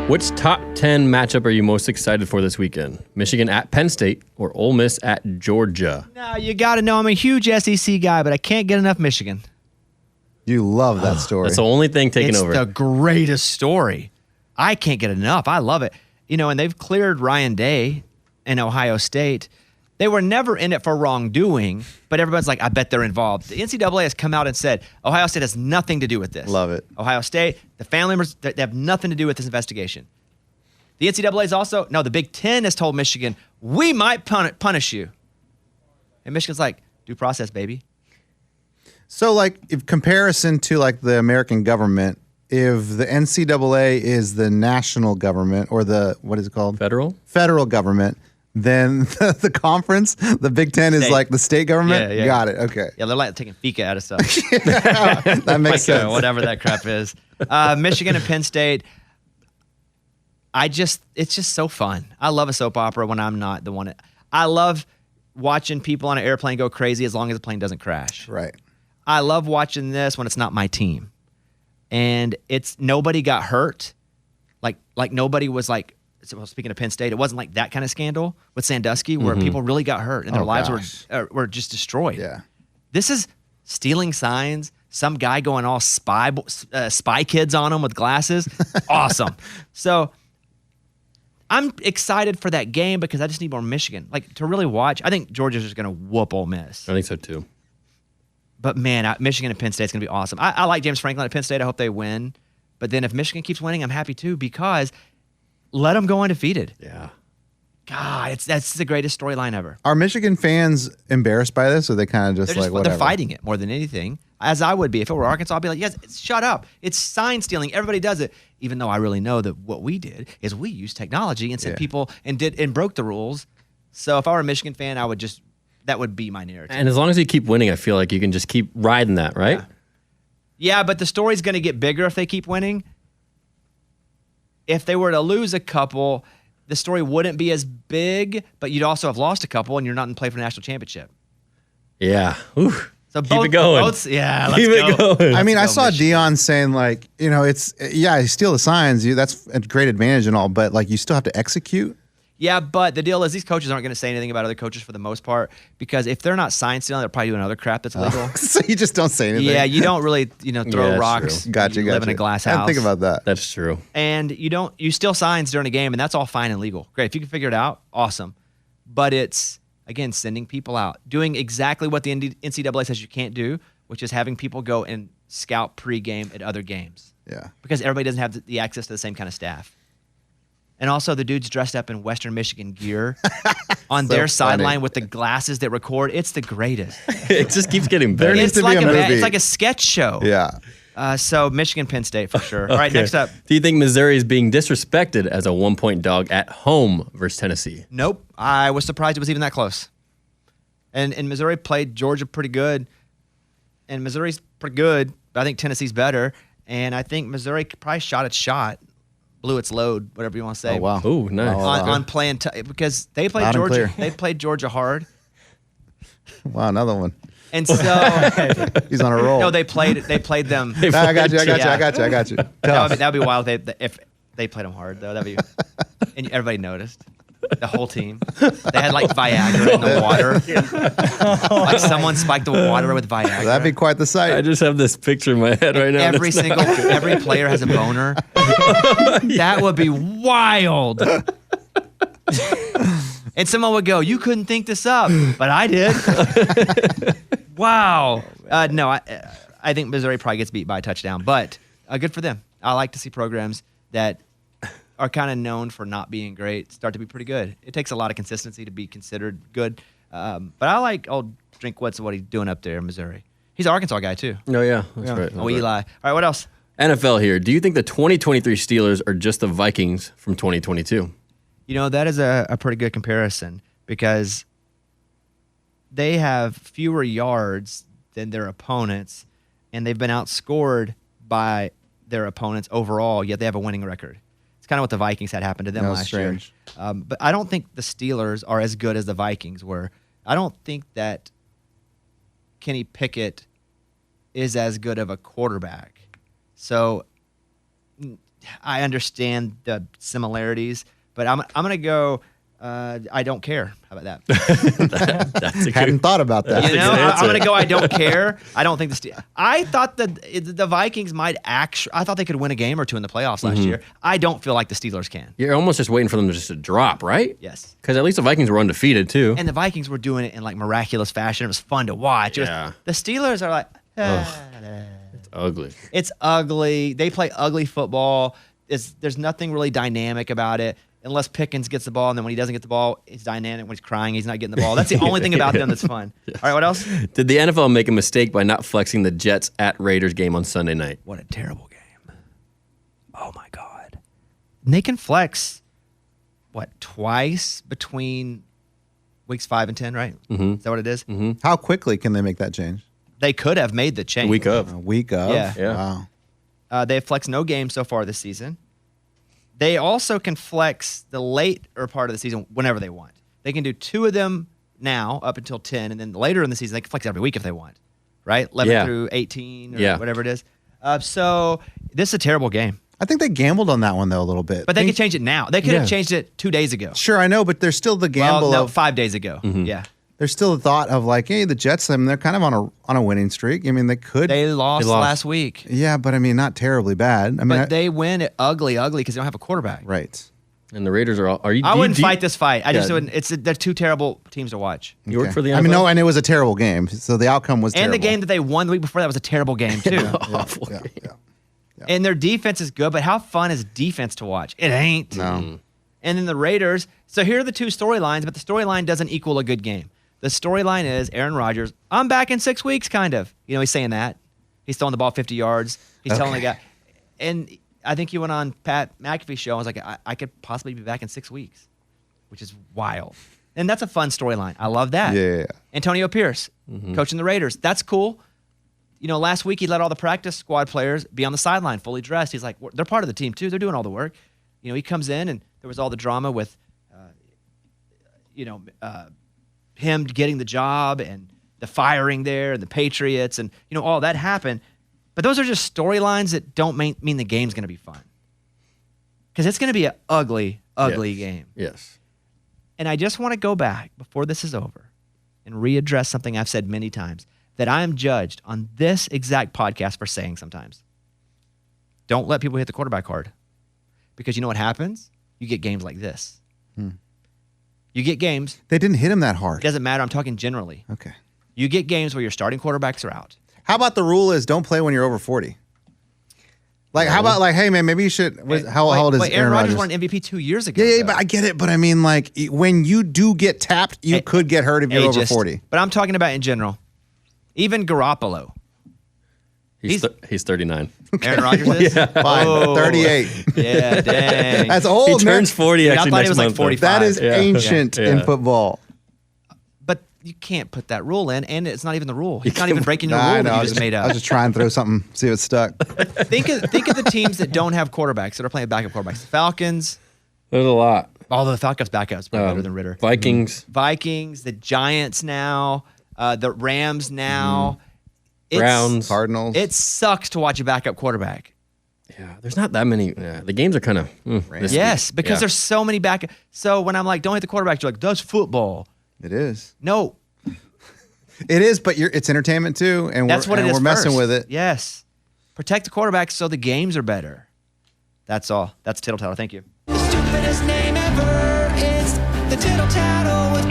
Which top 10 matchup are you most excited for this weekend? Michigan at Penn State or Ole Miss at Georgia? Now, you got to know I'm a huge SEC guy, but I can't get enough Michigan. You love that story. That's the only thing taking over. It's the greatest story. I can't get enough. I love it. You know, and they've cleared Ryan Day in Ohio State. They were never in it for wrongdoing, but everybody's like, I bet they're involved. The NCAA has come out and said, Ohio State has nothing to do with this. Love it. Ohio State, the family members, they have nothing to do with this investigation. The NCAA is also, no, the Big Ten has told Michigan, we might punish you. And Michigan's like, due process, baby. So, like, if comparison to, like, the American government, if the NCAA is the national government or the, what is it called? Federal government, then the conference, the Big Ten is like the state government? Yeah. Got it. Okay. Yeah, they're like taking FICA out of stuff. That makes sense. Whatever that crap is. Michigan and Penn State, it's just so fun. I love a soap opera when I'm not the one. I love watching people on an airplane go crazy as long as the plane doesn't crash. Right. I love watching this when it's not my team. And it's nobody got hurt. Like nobody was like, well, speaking of Penn State, it wasn't like that kind of scandal with Sandusky where people really got hurt and their lives were just destroyed. Yeah. This is stealing signs, some guy going all spy kids on them with glasses. Awesome. So I'm excited for that game because I just need more Michigan. Like, to really watch, I think Georgia's just going to whoop Ole Miss. I think so, too. But, man, Michigan and Penn State's going to be awesome. I like James Franklin at Penn State. I hope they win. But then if Michigan keeps winning, I'm happy, too, because let them go undefeated. Yeah. God, that's the greatest storyline ever. Are Michigan fans embarrassed by this, or they kind of just whatever? They're fighting it more than anything, as I would be. If it were Arkansas, I'd be like, yes, shut up. It's sign stealing. Everybody does it. Even though I really know that what we did is we used technology and sent people and broke the rules. So if I were a Michigan fan, that would be my narrative. And as long as you keep winning, I feel like you can just keep riding that, right? Yeah, but the story's going to get bigger if they keep winning. If they were to lose a couple, the story wouldn't be as big, but you'd also have lost a couple and you're not in play for the national championship. Yeah. Ooh. So keep it going. Let's keep it going. I mean, I saw Deion saying, like, you know, you steal the signs. That's a great advantage and all, but, like, you still have to execute. Yeah, but the deal is these coaches aren't going to say anything about other coaches for the most part because if they're not sign stealing, they're probably doing other crap that's illegal. So you just don't say anything. Yeah, you don't really, throw rocks. True. Gotcha. Live in a glass house. I didn't think about that. That's true. And you steal signs during a game, and that's all fine and legal. Great. If you can figure it out, awesome. But it's, again, sending people out, doing exactly what the NCAA says you can't do, which is having people go and scout pregame at other games. Yeah. Because everybody doesn't have the access to the same kind of staff. And also the dude's dressed up in Western Michigan gear on their sideline with the glasses that record. It's the greatest. It just keeps getting better. There needs to be a movie. It's like a sketch show. Yeah. So Michigan, Penn State for sure. All right, next up. Do you think Missouri is being disrespected as a 1-point dog at home versus Tennessee? Nope. I was surprised it was even that close. And Missouri played Georgia pretty good. And Missouri's pretty good, but I think Tennessee's better. And I think Missouri probably shot its shot. Blew its load, whatever you want to say. Oh, wow. Ooh, nice. On playing because they played Georgia. They played Georgia hard. Wow, another one. And so he's on a roll. No, they played them. I got you. That would be wild if they played them hard though. That'd be and everybody noticed. The whole team. They had like Viagra in the water. Like someone spiked the water with Viagra. That'd be quite the sight. I just have this picture in my head right now. Every player has a boner. That would be wild. And someone would go, "You couldn't think this up," but I did. Wow. No, I think Missouri probably gets beat by a touchdown, but good for them. I like to see programs that are kind of known for not being great start to be pretty good. It takes a lot of consistency to be considered good. But I like old Drinkwitz, what he's doing up there in Missouri. He's an Arkansas guy, too. Oh, yeah. That's right. Oh, Eli. All right, what else? NFL here. Do you think the 2023 Steelers are just the Vikings from 2022? You know, that is a pretty good comparison because they have fewer yards than their opponents, and they've been outscored by their opponents overall, yet they have a winning record. It's kind of what the Vikings had happen to them last year. But I don't think the Steelers are as good as the Vikings were. I don't think that Kenny Pickett is as good of a quarterback. So I understand the similarities, but I'm going to go. I don't care. How about that? That's a Hadn't thought about that. You know, I'm going to go. I don't care. I don't think I thought that the Vikings might actually. I thought they could win a game or two in the playoffs last year. I don't feel like the Steelers can. You're almost just waiting for them just to drop, right? Yes. Because at least the Vikings were undefeated too. And the Vikings were doing it in like miraculous fashion. It was fun to watch. Yeah. The Steelers are like, It's ugly. It's ugly. They play ugly football. There's nothing really dynamic about it. Unless Pickens gets the ball, and then when he doesn't get the ball, it's dynamic. When he's crying, he's not getting the ball. That's the only thing about them that's fun. All right, what else? Did the NFL make a mistake by not flexing the Jets at Raiders game on Sunday night? What a terrible game. Oh, my God. And they can flex, twice between weeks 5 and 10, right? Mm-hmm. Is that what it is? Mm-hmm. How quickly can they make that change? They could have made the change. A week of. A week of? Yeah. Wow. They have flexed no games so far this season. They also can flex the later part of the season whenever they want. They can do 2 of them now up until 10, and then later in the season, they can flex every week if they want, right? 11 through 18 or whatever it is. So this is a terrible game. I think they gambled on that one, though, a little bit. But they could change it now. They could have changed it 2 days ago. Sure, I know, but there's still the gamble Well, no, of 5 days ago. Mm-hmm. Yeah. There's still the thought of like, hey, the Jets, I mean, they're kind of on a winning streak. I mean, they could. They lost last week. Yeah, but I mean, not terribly bad. I mean, But they win it ugly because they don't have a quarterback. Right. And the Raiders are all. Are you? I wouldn't fight this fight. I just Yeah. wouldn't. They're 2 terrible teams to watch. You work for the NFL? I mean, no, and it was a terrible game. So the outcome was And terrible. the game that they won the week before that was a terrible game too. Awful. Yeah. And their defense is good, but how fun is defense to watch? It ain't. No. And then the Raiders. So here are the 2 storylines, but the storyline doesn't equal a good game. The storyline is Aaron Rodgers, I'm back in 6 weeks, kind of. You know, he's saying that. He's throwing the ball 50 yards. He's telling the guy. And I think he went on Pat McAfee's show. I was like, I could possibly be back in 6 weeks, which is wild. And that's a fun storyline. I love that. Yeah. Antonio Pierce, coaching the Raiders. That's cool. You know, last week he let all the practice squad players be on the sideline, fully dressed. He's like, they're part of the team too. They're doing all the work. You know, he comes in and there was all the drama with, him getting the job and the firing there and the Patriots and, you know, all that happened. But those are just storylines that don't mean the game's going to be fun. Because it's going to be an ugly game. Yes. And I just want to go back before this is over and readdress something I've said many times that I am judged on this exact podcast for saying sometimes. Don't let people hit the quarterback hard. Because you know what happens? You get games like this. You get games. They didn't hit him that It hard. doesn't matter. I'm talking generally. Okay. You get games where your starting quarterbacks are out. How about the rule is don't play when you're over 40? Like, how about like, hey, man, maybe you should. How old is Aaron Rodgers won an MVP 2 years ago. Yeah, but I get it. But I mean, like, when you do get tapped, you could get hurt if you're over 40. But I'm talking about in general. Even Garoppolo. He's 39. Aaron Rodgers is? Fine. 38. Yeah, dang. That's old, He man. turns 40 I actually thought he next was like month. 45. That is Yeah. ancient Yeah. in football. But you can't put that rule in, and it's not even the rule. He's not even breaking your Nah, I rule know. that I you was just made I was up. just trying to throw something, see if it stuck. Think of the teams that don't have quarterbacks, that are playing backup quarterbacks. The Falcons. There's a lot. Although the Falcons backups probably better than Ritter. Vikings. Vikings, the Giants now, the Rams now. Browns. Cardinals. It sucks to watch a backup quarterback. Yeah, there's not that many. Yeah, the games are kind of. Yes, because there's so many backup. So when I'm like, don't hit the quarterback, you're like, that's football. It is. No, It is, but it's entertainment too, and that's what it is. we're messing first. with it. Yes, protect the quarterback so the games are better. That's all. That's Tittle Tattle. Thank you. The stupidest name ever is the Tittle Tattle with